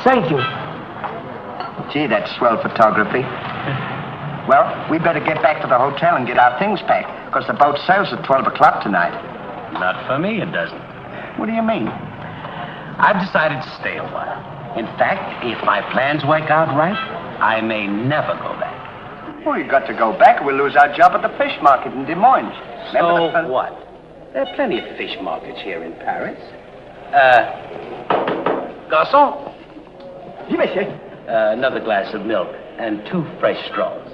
Thank you. Gee, that's swell photography. Well, we better get back to the hotel and get our things packed, because the boat sails at 12 o'clock tonight. Not for me, it doesn't. What do you mean? I've decided to stay a while. In fact, if my plans work out right, I may never go back. Well, you've got to go back or we'll lose our job at the fish market in Des Moines. So what? There are plenty of fish markets here in Paris. Garçon? Oui, monsieur. Another glass of milk and 2 fresh straws.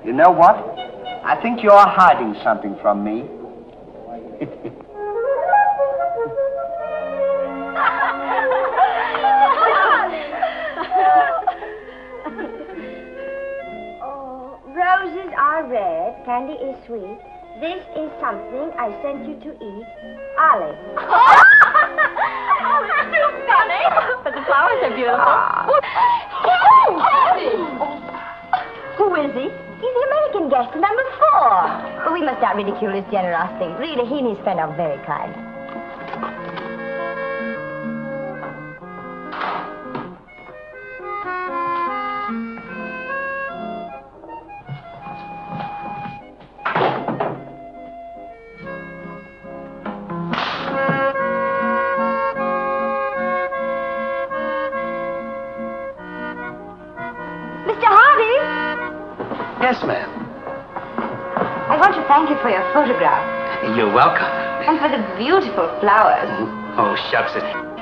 You know what? I think you're hiding something from me. Oh, roses are red, candy is sweet. This is something I sent you to eat. Ollie. Oh, it's too funny. But the flowers are beautiful. Who is he? He's the American guest, number 4. But we must not ridicule his generosity. Really, he and his friend are very kind. Mr. Harvey? Yes, ma'am. I want to thank you for your photograph You're welcome. and for the beautiful flowers. Oh, shucks.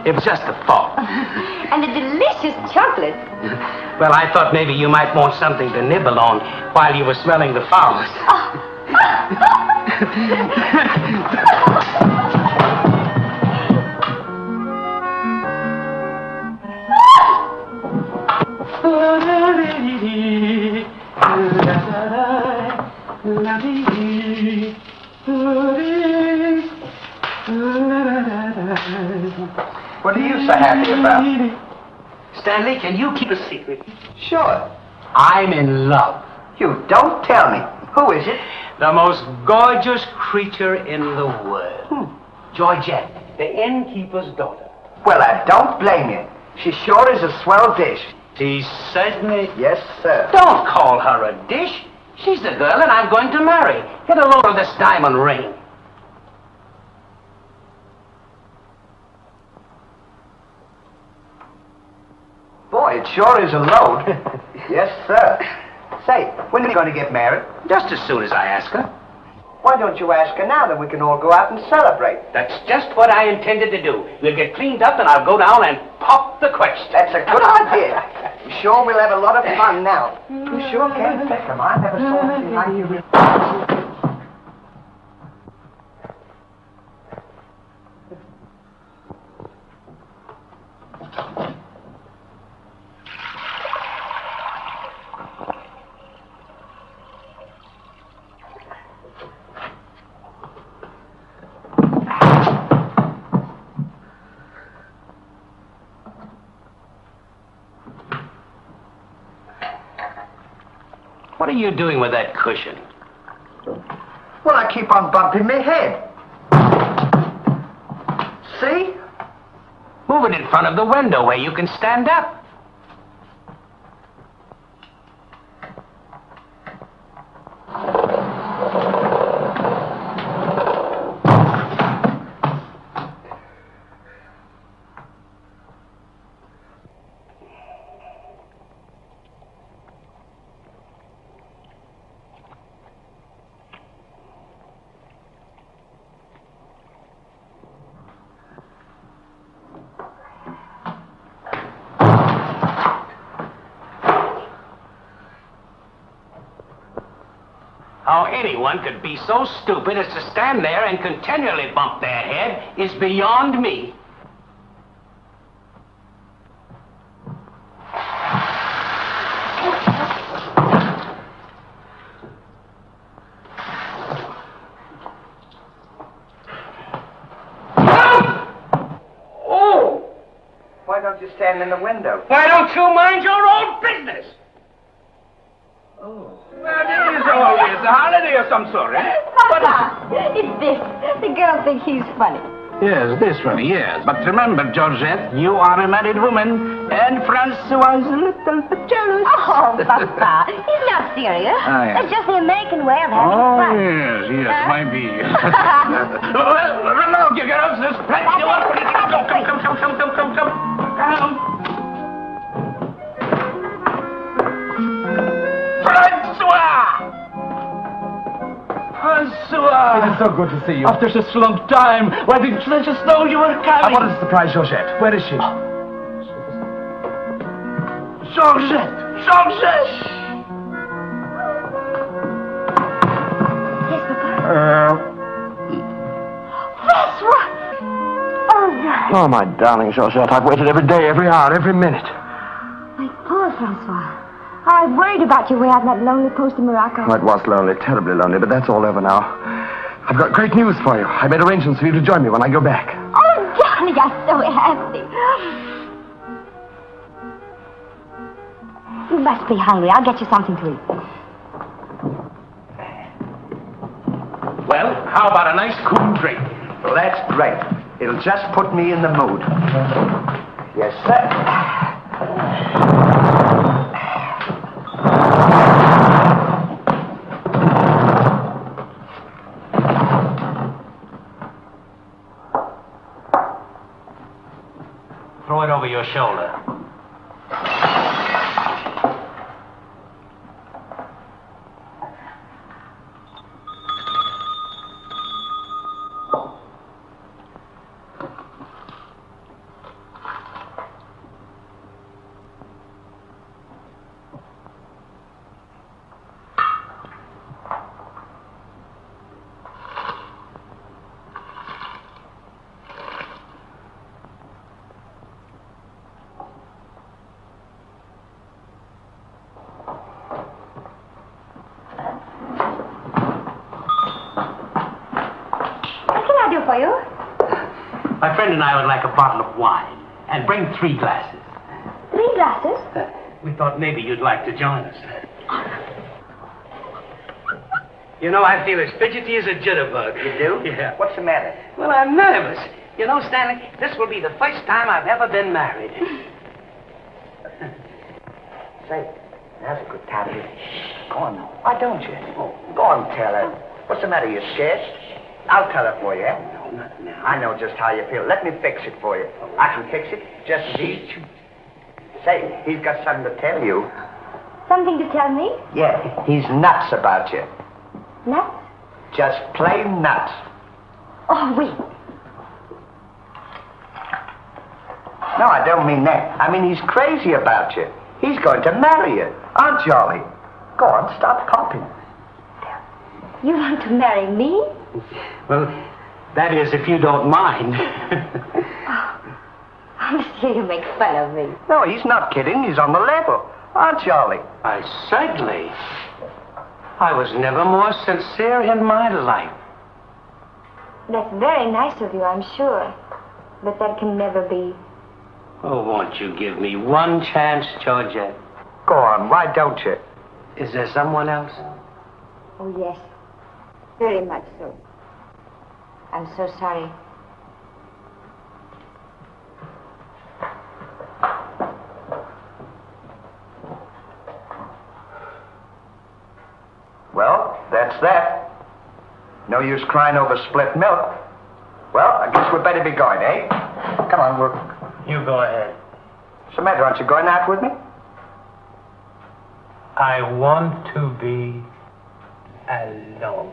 It was just a thought. And the delicious chocolate. Well, I thought maybe you might want something to nibble on while you were smelling the flowers. What are you so happy about? Stanley, can you keep a secret? Sure. I'm in love. You don't tell me. Who is it? The most gorgeous creature in the world. Georgette, the innkeeper's daughter. Well, I don't blame you. She sure is a swell dish. She's certainly... Yes, sir. Don't call her a dish. She's the girl that I'm going to marry. Get a load of this diamond ring. Boy, it sure is a load. Yes, sir. Say, when are you going to get married? Just as soon as I ask her. Why don't you ask her now, then we can all go out and celebrate? That's just what I intended to do. We'll get cleaned up and I'll go down and pop the question. That's a good idea. I'm sure we'll have a lot of fun now. You sure can pick 'em. I never saw anything like you. What are you doing with that cushion? Well, I keep on bumping my head. See? Move it in front of the window where you can stand up. How anyone could be so stupid as to stand there and continually bump their head is beyond me. Oh! Why don't you stand in the window? Why don't you mind your own business? Oh. Well, it is always a holiday of some sort, eh? It's this. The girls think he's funny. Yes, this one, yes. But remember, Georgette, you are a married woman, and Francois is a little bit jealous. Oh, Papa, he's not serious. Oh, yes. It's just the American way of having fun. Yes, might be. Well, look, you girls, there's plenty of work. Come. Francois! It is so good to see you. After such a long time, why didn't you let us know you were coming? What a surprise, Georgette. Where is she? Georgette! Yes, Papa. Francois! Oh, Oh, my darling Georgette, I've waited every day, every hour, every minute. my poor Francois. I was worried about you way out in that lonely post in Morocco. Oh, it was lonely, terribly lonely, but that's all over now. I've got great news for you. I made arrangements for you to join me when I go back. Oh, darling, I'm so happy. You must be hungry. I'll get you something to eat. Well, how about a nice cool drink? Well, that's great. It'll just put me in the mood. Yes, sir. Throw it over your shoulder. For you? My friend and I would like a bottle of wine. And bring 3 glasses. 3 glasses? We thought maybe you'd like to join us. You know, I feel as fidgety as a jitterbug. You do? Yeah. What's the matter? Well, I'm nervous. You know, Stanley, this will be the first time I've ever been married. Say, now's a good time to... Go on now. Why don't you? Oh, go on, tell her. What's the matter? You scared? I'll tell her for you. No, not now. I know just how you feel. Let me fix it for you. I can fix it just as easy. Say, he's got something to tell you. Something to tell me? Yeah, he's nuts about you. Nuts? Just plain nuts. Oh, wait. No, I don't mean that. I mean he's crazy about you. He's going to marry you. Aren't you, Ollie? Go on, stop popping. You want to marry me? Well, that is, if you don't mind. Monsieur, you make fun of me. No, he's not kidding. He's on the level. Aren't you, Ollie? I certainly. I was never more sincere in my life. That's very nice of you, I'm sure. But that can never be. Oh, won't you give me one chance, Georgette? Go on, why don't you? Is there someone else? Oh, yes. Very much so. I'm so sorry. Well, that's that. No use crying over spilt milk. Well, I guess we'd better be going, eh? Come on, You go ahead. What's the matter? Aren't you going out with me? I want to be alone.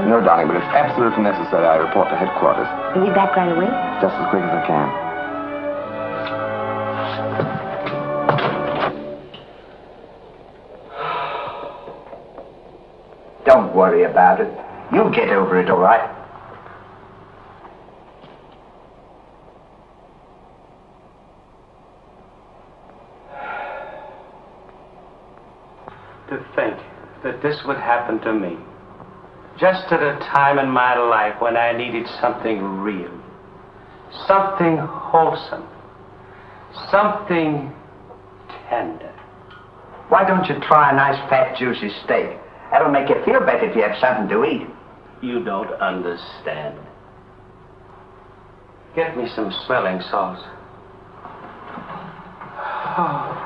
No, darling, but it's absolutely necessary I report to headquarters. You'll be back right away? Just as quick as I can. Don't worry about it. You'll get over it, all right? To think that this would happen to me. Just at a time in my life when I needed something real. Something wholesome. Something tender. Why don't you try a nice, fat, juicy steak? That'll make you feel better if you have something to eat. You don't understand. Get me some smelling salts. Oh.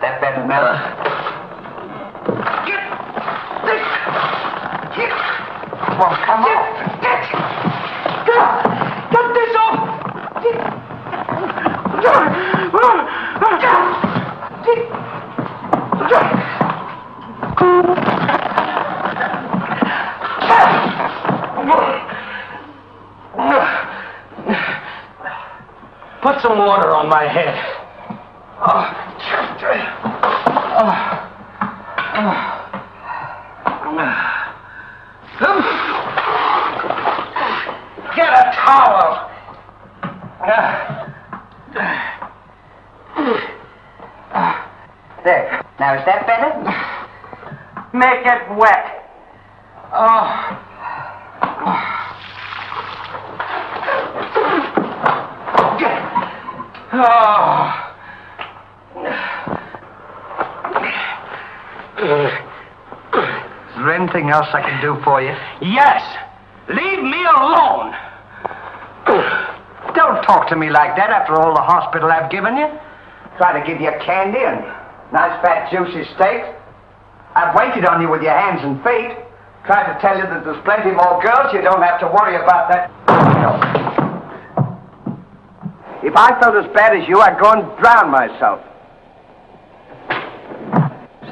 That better now. Well, come on. Get this off! Put some water on my head. Get a towel. There. Now, is that better? Make it wet. Is there anything else I can do for you? Yes. Leave me alone. Don't talk to me like that after all the hospital I've given you. Try to give you candy and nice fat juicy steaks. I've waited on you with your hands and feet. Tried to tell you that there's plenty more girls. You don't have to worry about that. If I felt as bad as you, I'd go and drown myself.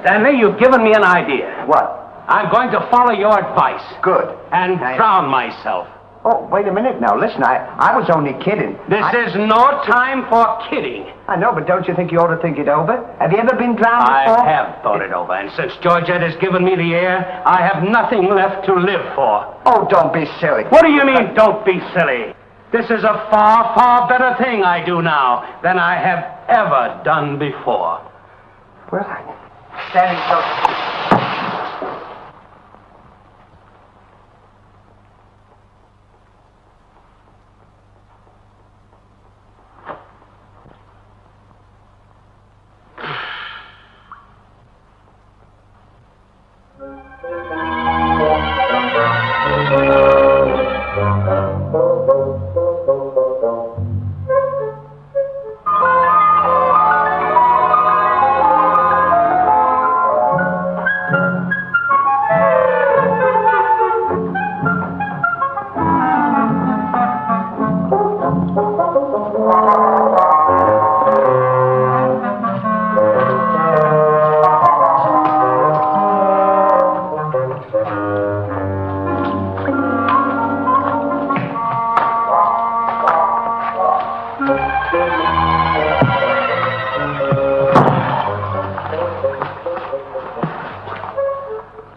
Stanley, you've given me an idea. What? I'm going to follow your advice. Good. And drown myself. Oh, wait a minute now. Listen, I was only kidding. This is no time for kidding. I know, but don't you think you ought to think it over? Have you ever been drowned before? I have thought it over, and since Georgette has given me the air, I have nothing left to live for. Oh, don't be silly. What do you mean, don't be silly? This is a far, far better thing I do now than I have ever done before. Well, I'm standing so...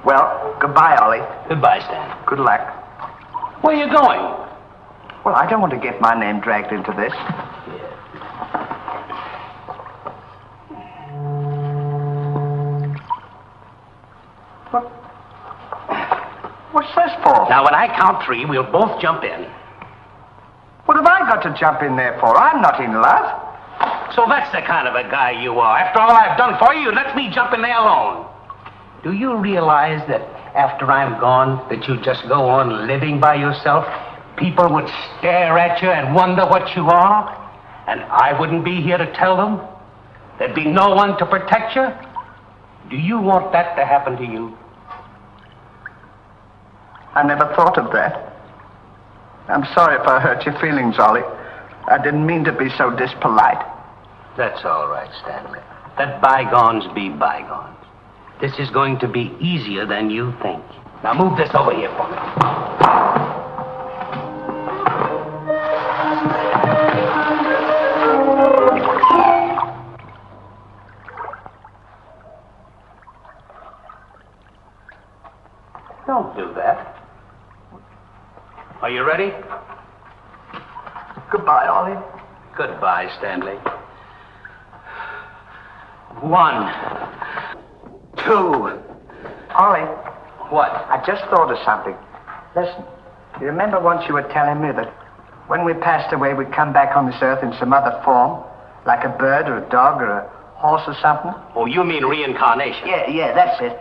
Well, goodbye, Ollie. Goodbye, Stan. Good luck. Where are you going? Well, I don't want to get my name dragged into this. What's this for? Now, when I count three, we'll both jump in. What have I got to jump in there for? I'm not in love. So that's the kind of a guy you are. After all I've done for you, let me jump in there alone. Do you realize that after I'm gone, that you just go on living by yourself? People would stare at you and wonder what you are, and I wouldn't be here to tell them. There'd be no one to protect you. Do you want that to happen to you? I never thought of that. I'm sorry if I hurt your feelings, Ollie. I didn't mean to be so dispolite. That's all right, Stanley. Let bygones be bygones. This is going to be easier than you think. Now move this over here for me. Are you ready? Goodbye, Ollie. Goodbye, Stanley. 1, 2. Ollie, What? I just thought of something. Listen, you remember once you were telling me that when we passed away, we'd come back on this earth in some other form, like a bird or a dog or a horse or something? Oh, you mean reincarnation? Yeah, that's it.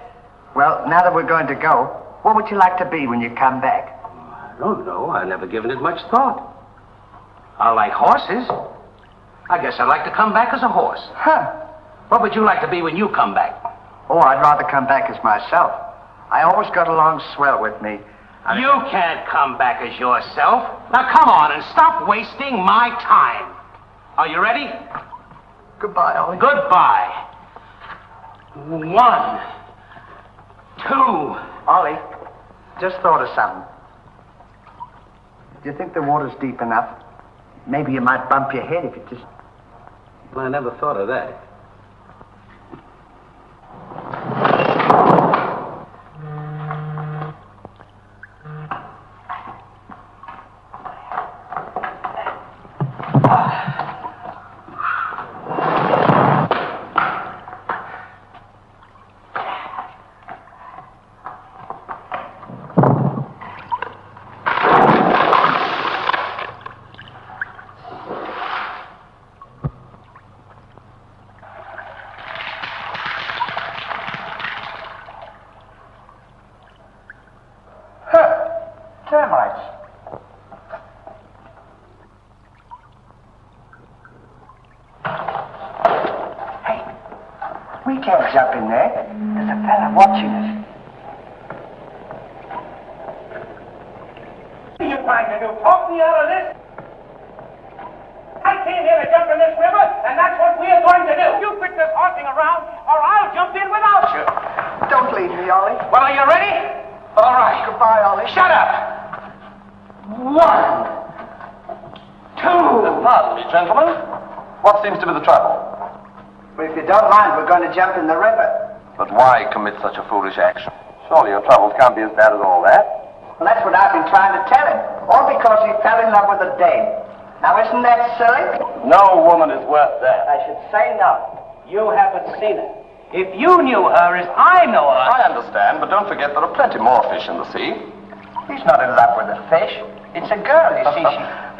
Well, now that we're going to go, what would you like to be when you come back? I don't know. I've never given it much thought. I like horses. I guess I'd like to come back as a horse. Huh. What would you like to be when you come back? Oh, I'd rather come back as myself. I always got along swell with me. You can't come back as yourself. Now, come on and stop wasting my time. Are you ready? Goodbye, Ollie. Goodbye. 1, 2. Ollie, just thought of something. Do you think the water's deep enough? Maybe you might bump your head if you just... Well, I never thought of that. Termites. Hey, we can't jump in there. There's a fella watching us. What are you trying to do? Talk me out of this? I came here to jump in this river, and that's what we are going to do. You quit this horsing around, or I'll jump in without you. Don't leave me, Ollie. Well, are you ready? All right. Goodbye, Ollie. Shut up. 1, 2. Pardon me, gentlemen. What seems to be the trouble? Well, if you don't mind, we're going to jump in the river. But why commit such a foolish action? Surely your troubles can't be as bad as all that. Well, that's what I've been trying to tell him. All because he fell in love with a dame. Now, isn't that silly? No woman is worth that. I should say not. You haven't seen her. If you knew her as I know her... I understand, but don't forget there are plenty more fish in the sea. He's not in love with a fish. It's a girl, you see.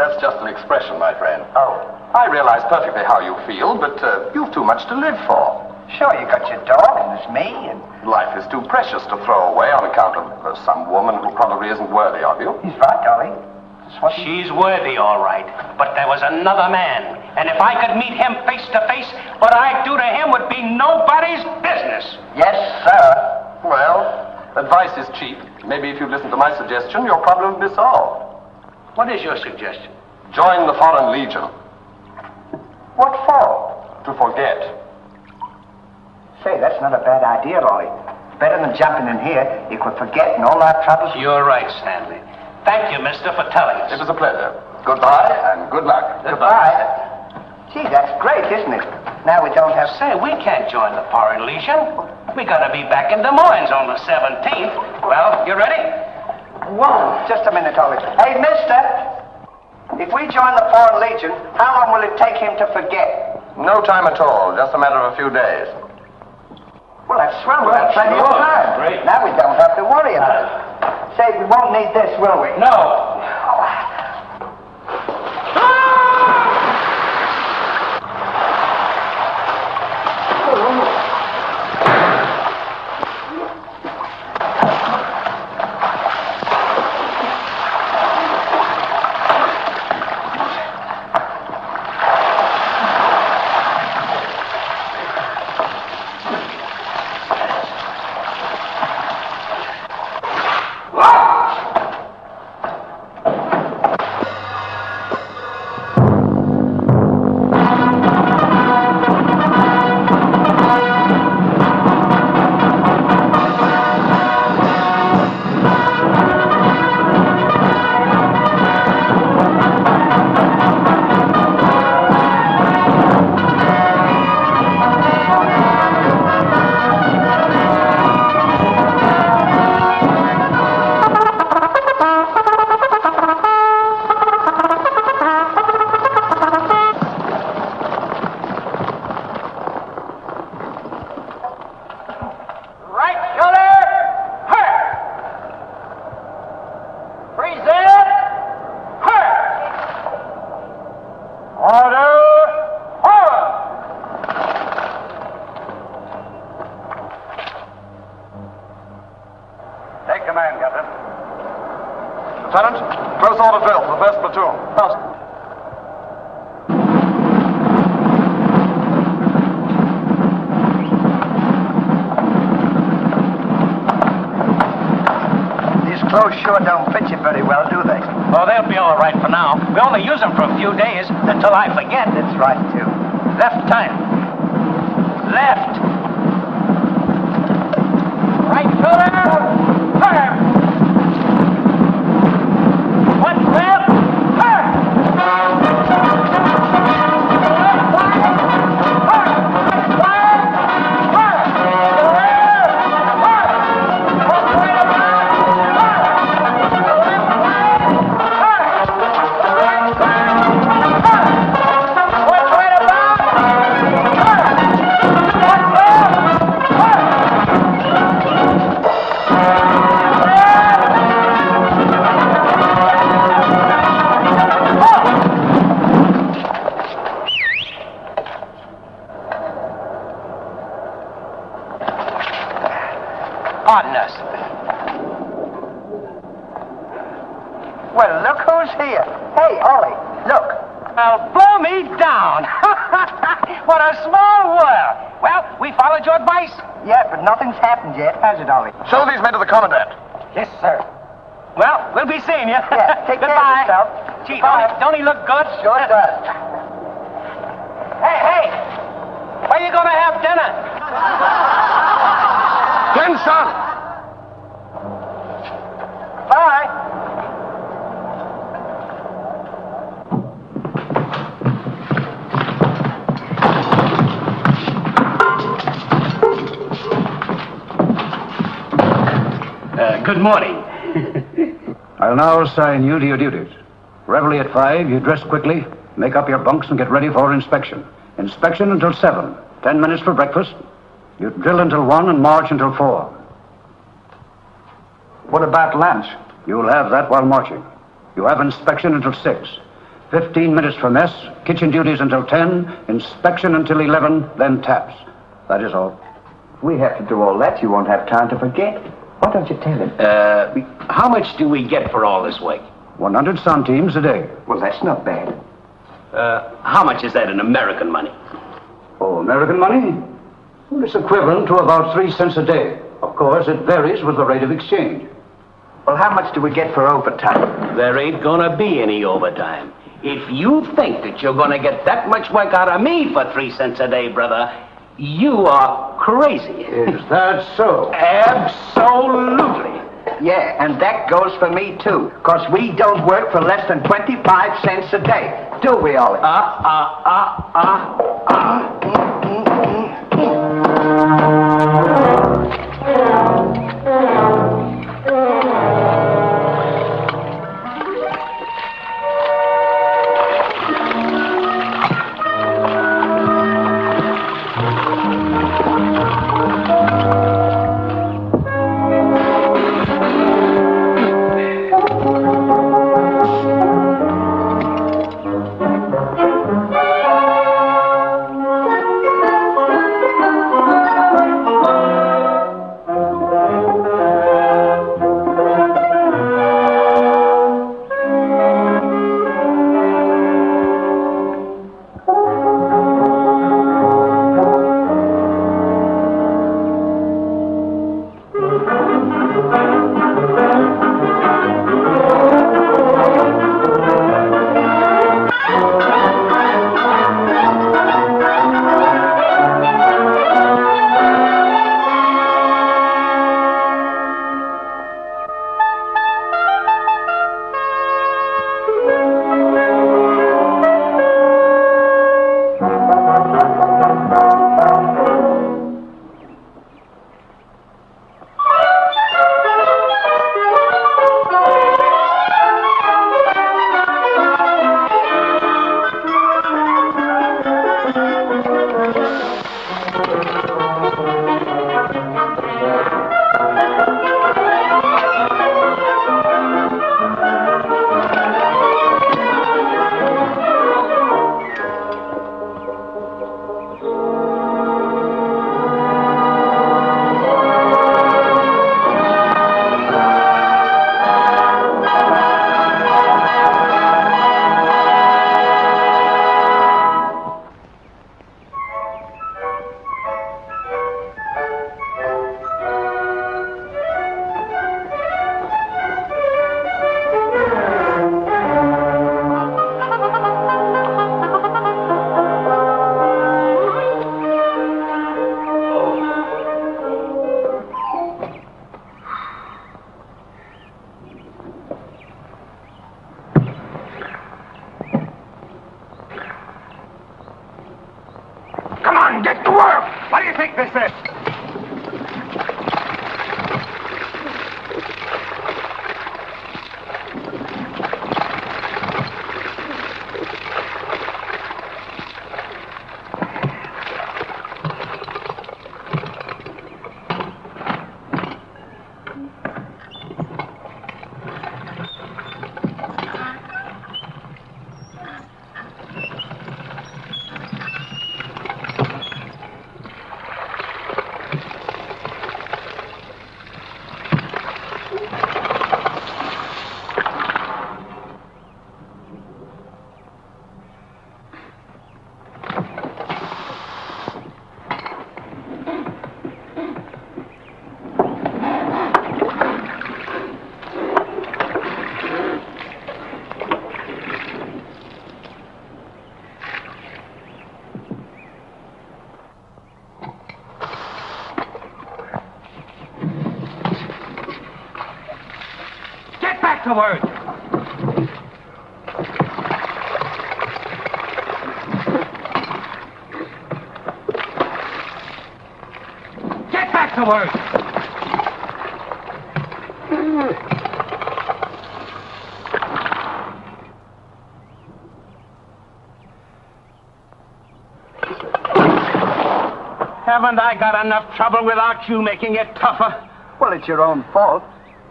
That's just an expression, my friend. Oh. I realize perfectly how you feel, but you've too much to live for. Sure, you got your dog, and there's me, and... Life is too precious to throw away on account of some woman who probably isn't worthy of you. He's right, Ollie. That's what She's worthy, all right. But there was another man. And if I could meet him face to face, what I'd do to him would be nobody's business. Yes, sir. Well, advice is cheap. Maybe if you listen to my suggestion, your problem will be solved. What is your suggestion? Join the Foreign Legion. What for? To forget. Say, that's not a bad idea, Ollie. Better than jumping in here. You could forget and all our troubles. You're right, Stanley. Thank you, mister, for telling us. It was a pleasure. Goodbye and good luck. Goodbye. Gee, that's great, isn't it? Now we don't have... Say, we can't join the Foreign Legion. We gotta be back in Des Moines on the 17th. Well, you ready? 1. Just a minute, Ollie. Hey, mister! If we join the Foreign Legion, how long will it take him to forget? No time at all. Just a matter of a few days. Well, that's swell. We'll have plenty of time. Great. Now we don't have to worry about it. Say, we won't need this, will we? No. Order! Forward! Take command, Captain. Lieutenant, close order drill for the first platoon. These clothes sure don't fit you very well, do they? Oh, they'll be all right for now. We only use them for a few days until I forget. That's right, too. Left turn. Left. Right shoulder. Turn. One left. Turn. Left side. Turn. Right side. Turn. Left. Turn. One right around. Turn. Left side. Turn. Right side. Turn. One right around. Turn. One left. Turn. Pardon us. Well, look who's here. Hey, Ollie, look. Well, blow me down. What a small world. Well, we followed your advice. Yeah, but nothing's happened yet, has it, Ollie? Show these men to the commandant. Yes, sir. Well, we'll be seeing you. Yeah, take care of Goodbye. yourself. Gee, Bye. don't he look good? Sure does. Hey, where you gonna have dinner? Attention! Bye. Good morning. I'll now assign you to your duties. Reveille at 5, you dress quickly, make up your bunks and get ready for inspection. Inspection until 7. 10 minutes for breakfast. You drill until 1 and march until 4. What about lunch? You'll have that while marching. You have inspection until 6. 15 minutes for mess, kitchen duties until 10, inspection until 11, then taps. That is all. If we have to do all that, you won't have time to forget. Why don't you tell him? How much do we get for all this work? 100 centimes a day. Well, that's not bad. How much is that in American money? Oh, American money? Well, it's equivalent to about 3 cents a day. Of course, it varies with the rate of exchange. Well, how much do we get for overtime? There ain't gonna be any overtime. If you think that you're gonna get that much work out of me for 3 cents a day, brother, you are crazy. Is that so? Absolutely. Yeah, and that goes for me, too. Because we don't work for less than 25 cents a day. Do we, Ollie? back to work. Get back to work. Haven't I got enough trouble without you making it tougher? Well, it's your own fault.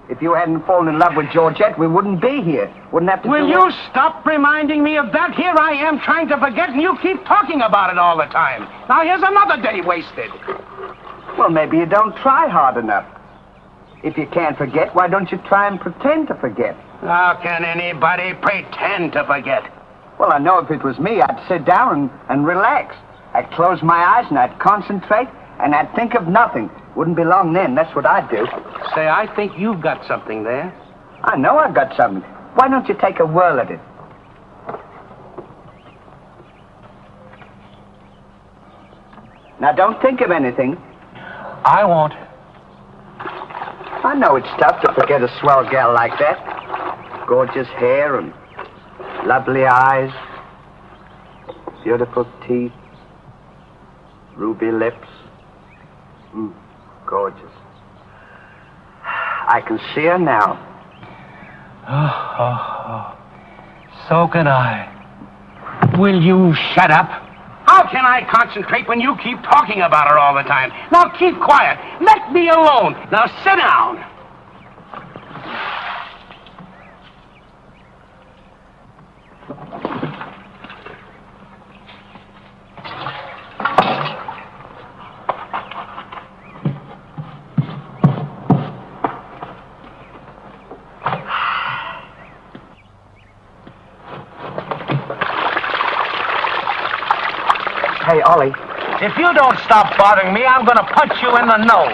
If you hadn't fallen in love with Georgette, we wouldn't be here. Wouldn't have to Will do you it. stop reminding me of that? Here I am trying to forget, and you keep talking about it all the time. Now here's another day wasted. Well, maybe you don't try hard enough. If you can't forget, why don't you try and pretend to forget? How can anybody pretend to forget? Well, I know if it was me, I'd sit down and relax. I'd close my eyes and I'd concentrate and I'd think of nothing. Wouldn't be long then. That's what I'd do. Say, I think you've got something there. I know I've got something. Why don't you take a whirl at it? Now, don't think of anything. I won't. I know it's tough to forget a swell gal like that. Gorgeous hair and lovely eyes, beautiful teeth, ruby lips. Gorgeous. I can see her now. So can I. Will you shut up? How can I concentrate when you keep talking about her all the time? Now keep quiet. Let me alone. Now sit down. Hey, Ollie. If you don't stop bothering me, I'm going to punch you in the nose.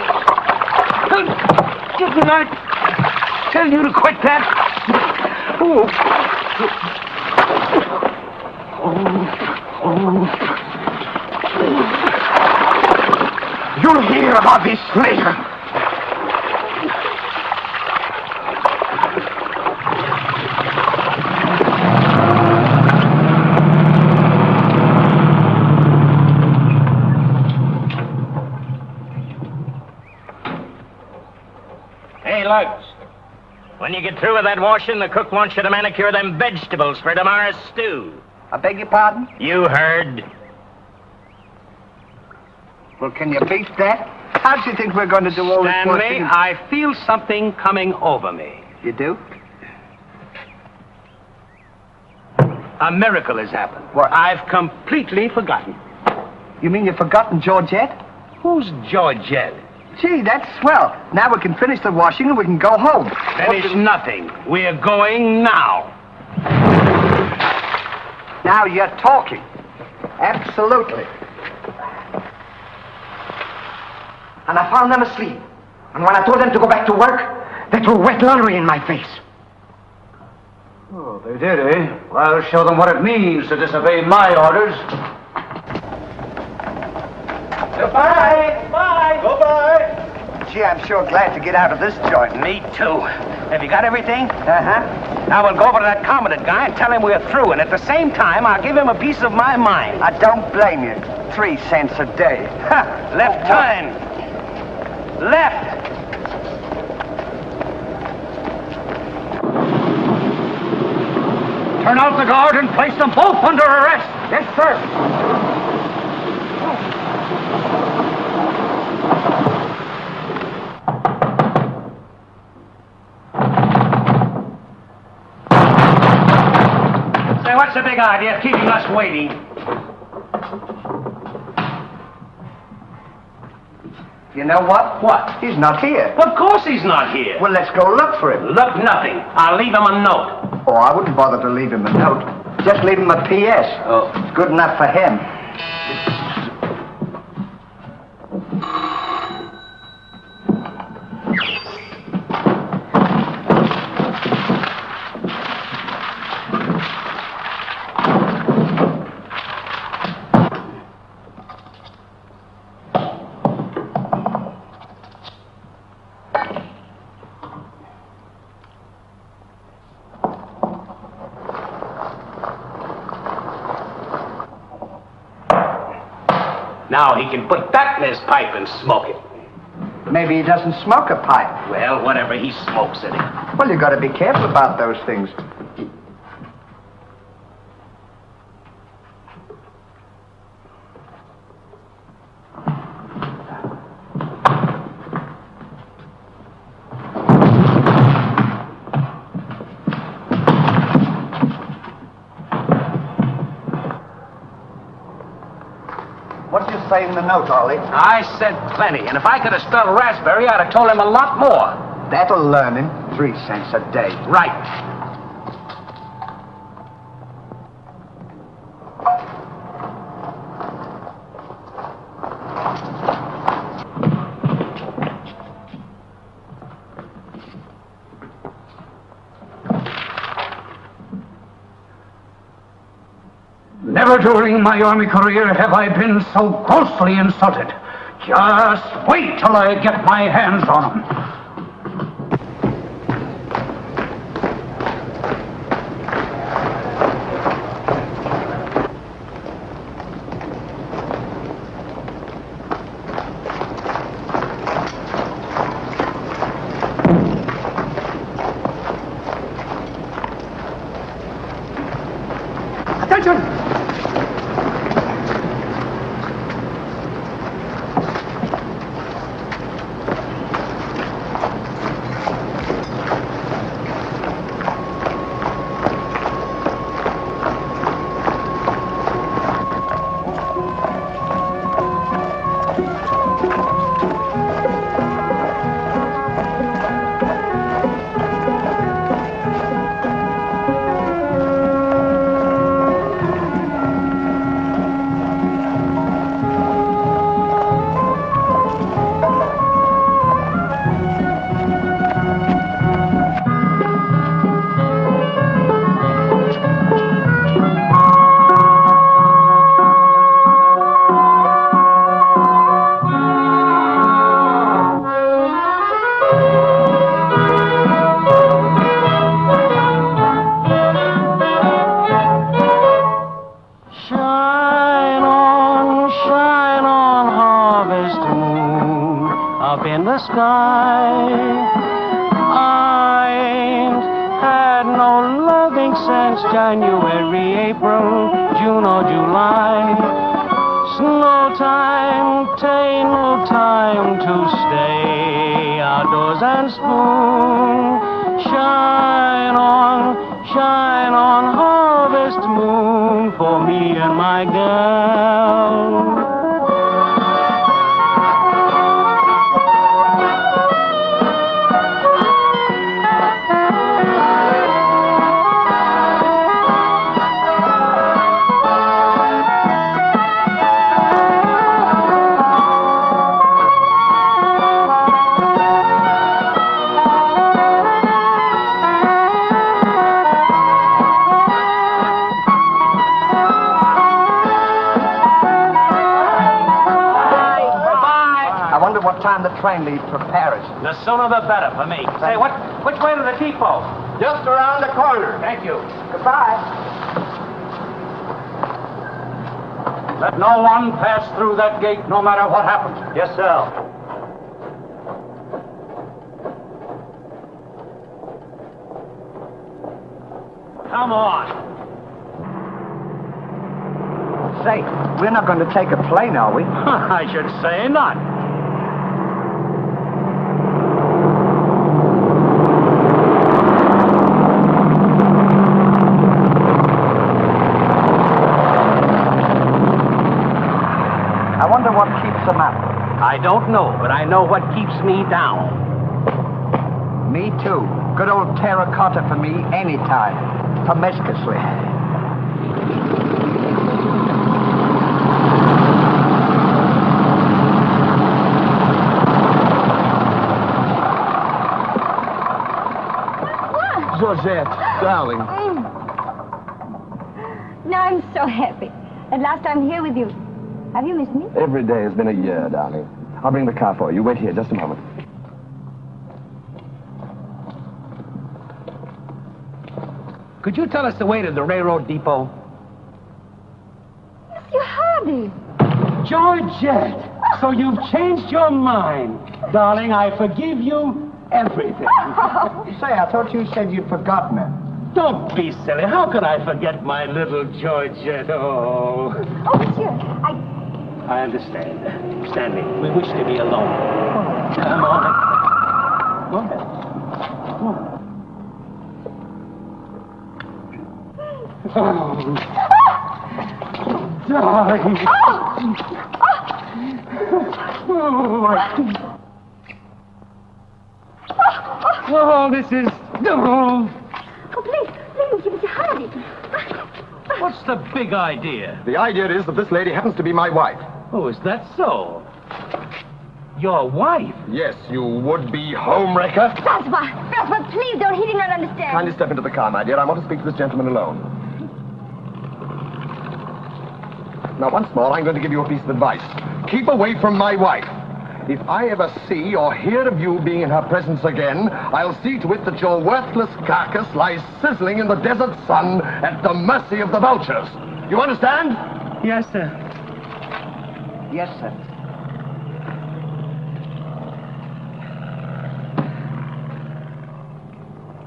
Didn't I tell you to quit that? You'll hear about this later. Hey, Lugs. When you get through with that washing, the cook wants you to manicure them vegetables for tomorrow's stew. I beg your pardon? You heard. Well, can you beat that? How do you think we're going to do all this Stanley, washing? I feel something coming over me. You do? A miracle has happened. What? I've completely forgotten. You mean you've forgotten Georgette? Who's Georgette? Gee, that's swell. Now we can finish the washing and we can go home. Finish nothing. We're going now. Now you're talking. Absolutely. And I found them asleep. And when I told them to go back to work, they threw wet laundry in my face. Oh, they did, eh? Well, I'll show them what it means to disobey my orders. Goodbye. Bye. Goodbye. Gee, I'm sure glad to get out of this joint. Me too. Have you got everything? Uh-huh. Now we'll go over to that commandant guy and tell him we're through, and at the same time, I'll give him a piece of my mind. I don't blame you. 3 cents a day. Ha! Left turn. Left. Turn out the guard and place them both under arrest. Yes, sir. Say, what's the big idea of keeping us waiting? You know what? What? He's not here. Of course he's not here. Well, let's go look for him. Look, nothing. I'll leave him a note. Oh, I wouldn't bother to leave him a note. Just leave him a P.S. Oh. It's good enough for him. Now he can put that in his pipe and smoke it. Maybe he doesn't smoke a pipe. Well, whatever he smokes it. Well, you got to be careful about those things. What did you say in the note, Ollie? I said plenty, and if I could have spelled raspberry, I'd have told him a lot more. That'll learn him. 3 cents a day. Right. Never during my army career have I been so grossly insulted. Just wait till I get my hands on him. Attention! up in the sky. I ain't had no loving since January, April, June or July. Snow time, tain't no time to stay outdoors and spoon. Shine on, harvest moon for me and my girl. What time the train leaves for Paris? The sooner the better for me. Say, which way to the depot? Just around the corner. Thank you. Goodbye. Let no one pass through that gate, no matter what happens. Yes, sir. Come on. Say, we're not going to take a plane, are we? I should say not. I wonder what keeps them up. I don't know, but I know what keeps me down. Me too. Good old terracotta for me anytime. Promiscuously. Georgette, darling. Now I'm so happy. At last I'm here with you. Have you missed me? Every day has been a year, darling. I'll bring the car for you. Wait here just a moment. Could you tell us the way to the railroad depot? Monsieur Hardy. Georgette, so you've changed your mind. Darling, I forgive you everything. Say, I thought you said you'd forgotten it. Don't be silly. How could I forget my little Georgette? Oh. Oh, monsieur, I understand. Stanley, we wish to be alone. Come on. Go ahead. Come on. Oh. Darling. Oh, this is... Oh. Oh, please, give us a hurry. What's the big idea? The idea is that this lady happens to be my wife. Oh, is that so? Your wife? Yes, you would-be homewrecker. Jasper, please don't. He did not understand. Kindly step into the car, my dear. I want to speak to this gentleman alone. Now, once more, I'm going to give you a piece of advice. Keep away from my wife. If I ever see or hear of you being in her presence again, I'll see to it that your worthless carcass lies sizzling in the desert sun at the mercy of the vultures. You understand? Yes, sir. Yes, sir.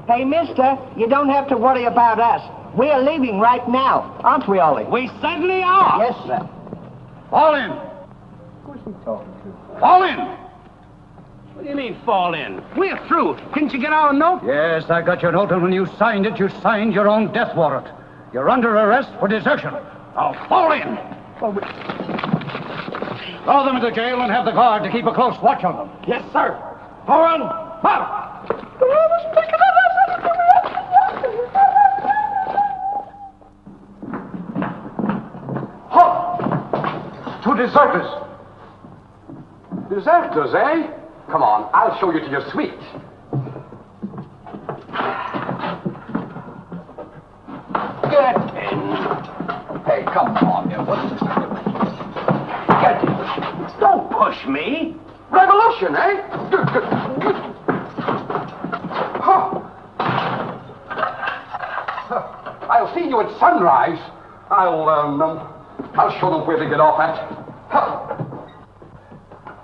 Hey, mister, you don't have to worry about us. We're leaving right now, aren't we, Ollie? We certainly are. Yes, sir. Fall in. Who's he talking to? Fall in. What do you mean, fall in? We're through. Didn't you get our note? Yes, I got your note, and when you signed it, you signed your own death warrant. You're under arrest for desertion. Now, fall in. Throw them into jail and have the guard to keep a close watch on them. Yes, sir. Foreign, out. Two deserters. Deserters, eh? Come on, I'll show you to your suite. Get in. Hey, come on, you. What's this? Get in. Don't push me. Revolution, eh? Good. Huh. I'll see you at sunrise. I'll show them where to get off at. Huh.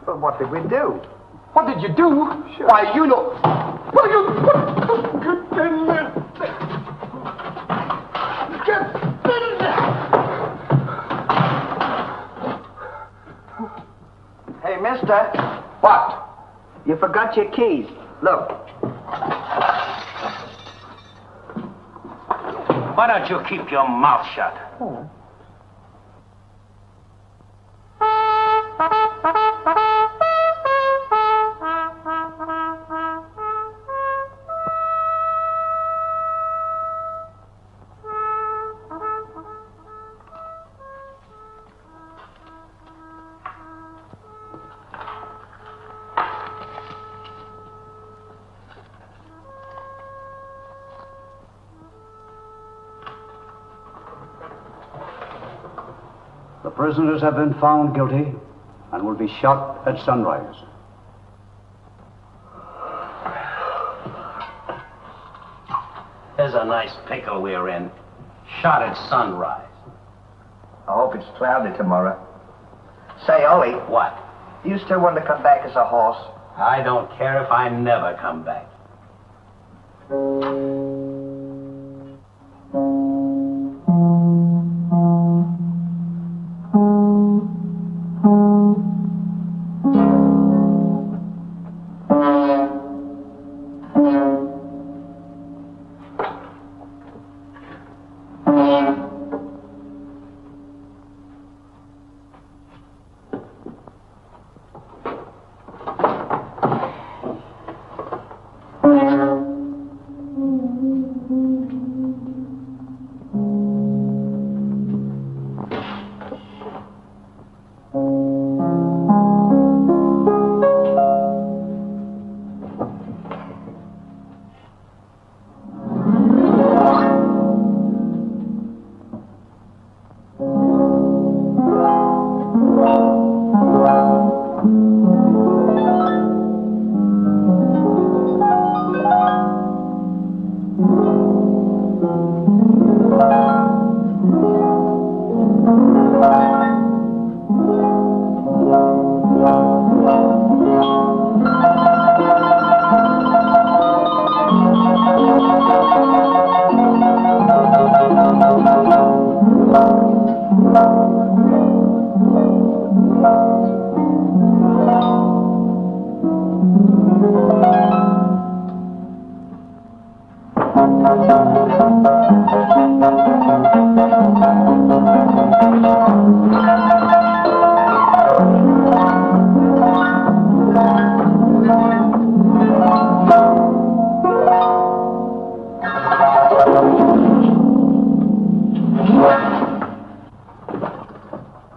But what did we do? What did you do? Sure. Why, you know... Well, you... Get in there. Get in there. Hey, mister. What? You forgot your keys. Look. Why don't you keep your mouth shut? Oh. The prisoners have been found guilty and will be shot at sunrise. There's a nice pickle we're in. Shot at sunrise. I hope it's cloudy tomorrow. Say, Ollie. What? Do you still want to come back as a horse? I don't care if I never come back.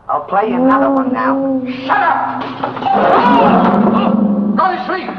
I'll play you another one now. Shut up! Go to sleep!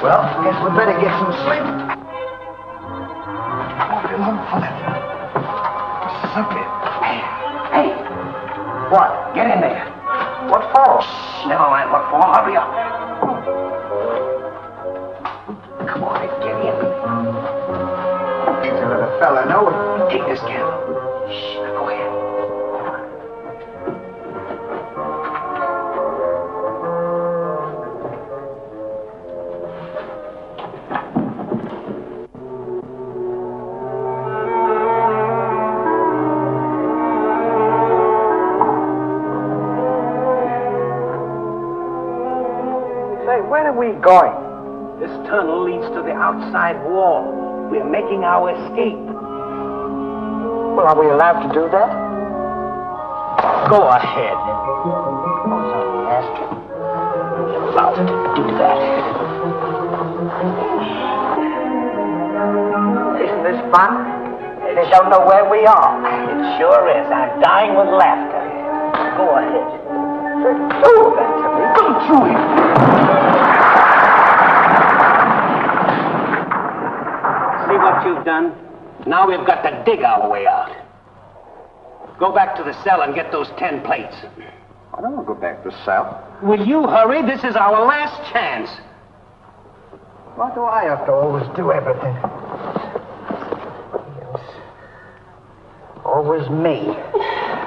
Well, guess we better get some sleep. Won't be long for that. Something. Hey. What? Get in there. What for? Shh, never mind what for. Hurry up. Come on, get in. Needs to let a fella know it. Take this candle. Shh, go ahead. Where are we going? This tunnel leads to the outside wall. We're making our escape. Well, are we allowed to do that? Go ahead. Who's only asking? You're allowed to do that. Isn't this fun? They don't know where we are. It sure is. I'm dying with laughter. Go ahead. Do that to me. Don't you him. See what you've done? Now we've got to dig our way out. Go back to the cell and get those 10 plates. I don't want to go back to the cell. Will you hurry? This is our last chance. Why do I have to always do everything? Yes. Always me.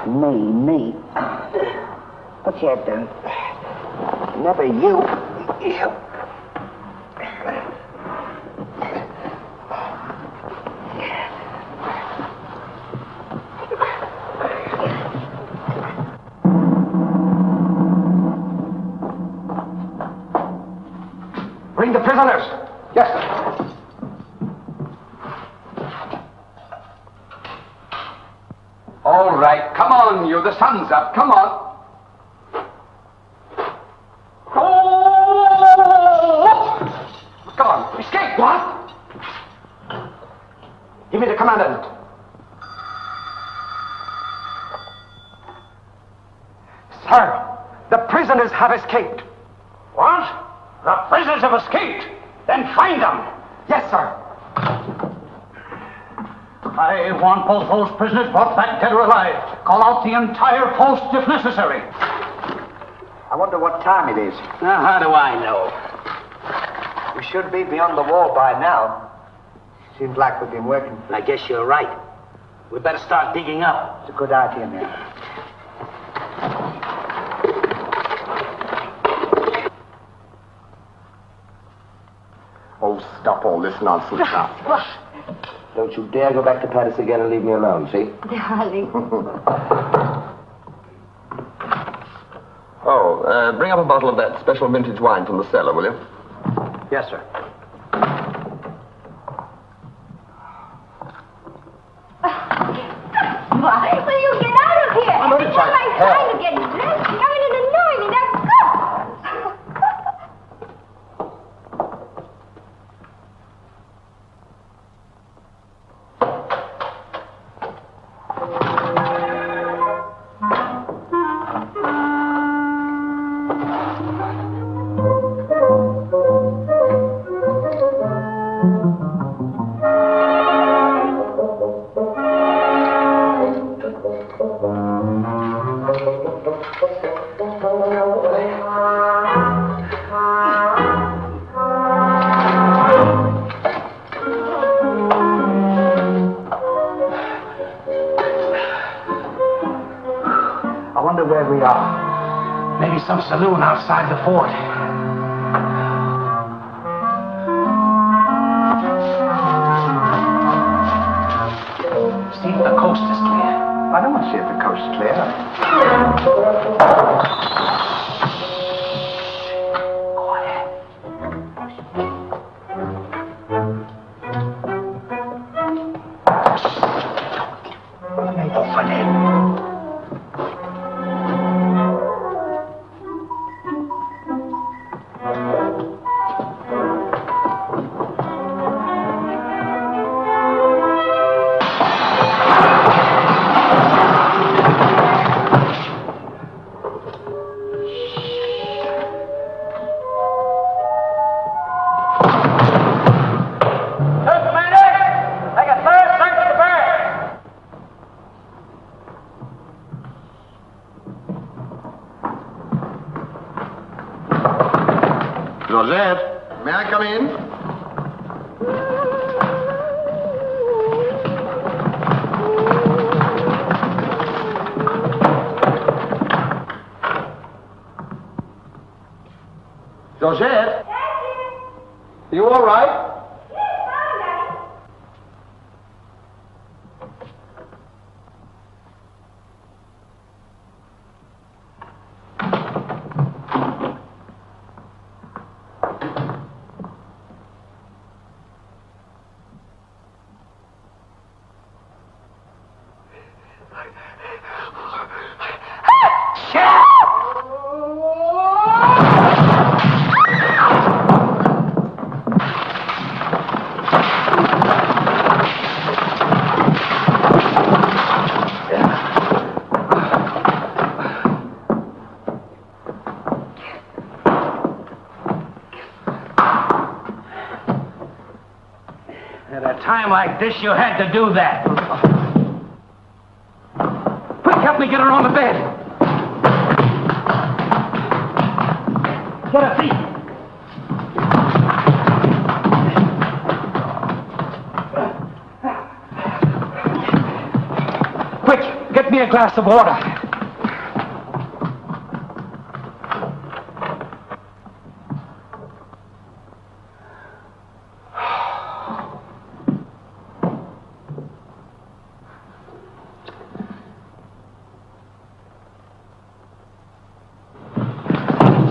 Me. But yet, never you. Bring the prisoners. Yes, sir. All right, come on, you. The sun's up. Come on. Gone. Escape. What? Give me the commandant. Sir, the prisoners have escaped. What? The prisoners have escaped. Then find them. Yes, sir. I want both those prisoners brought back dead or alive. Call out the entire post if necessary. I wonder what time it is. Now, how do I know? We should be beyond the wall by now. Seems like we've been working. I guess you're right. We better start digging up. It's a good idea, man. Oh, stop all this nonsense now. Don't you dare go back to Paris again and leave me alone, see? Darling. Bring up a bottle of that special vintage wine from the cellar, will you? Yes, sir. Why? Will you get out of here? I'm only trying to I'm trying to get dressed. You come in and annoy me. Now go! I wonder where we are. Maybe some saloon outside the fort. See if the coast is clear. I don't want to see if the coast's clear. Rosette, may I come in? Georgette? You all right? At a time like this, you had to do that. Quick, help me get her on the bed. Get her feet. Quick, get me a glass of water.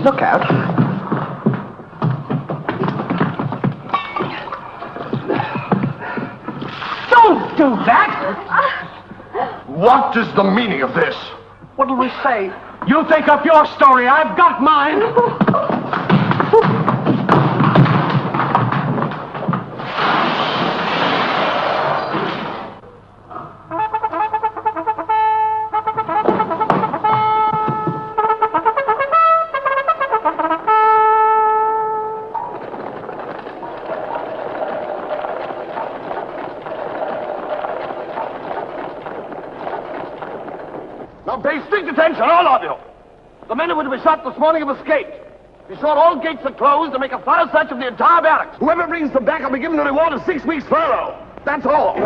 Look out. Don't do that! What is the meaning of this? What'll we say? You think up your story. I've got mine. Now pay strict attention, all of you. The men who were to be shot this morning have escaped. Be sure all gates are closed and make a thorough search of the entire barracks. Whoever brings them back will be given a reward of 6 weeks' furlough. That's all.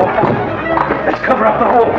Let's cover up the hole.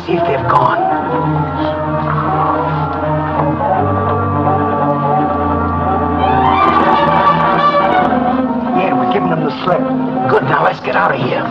See if they've gone. Yeah, we're giving them the slip. Good, now let's get out of here.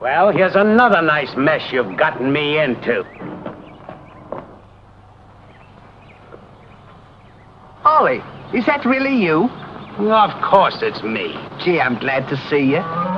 Well, here's another nice mess you've gotten me into. Ollie, is that really you? Of course it's me. Gee, I'm glad to see you.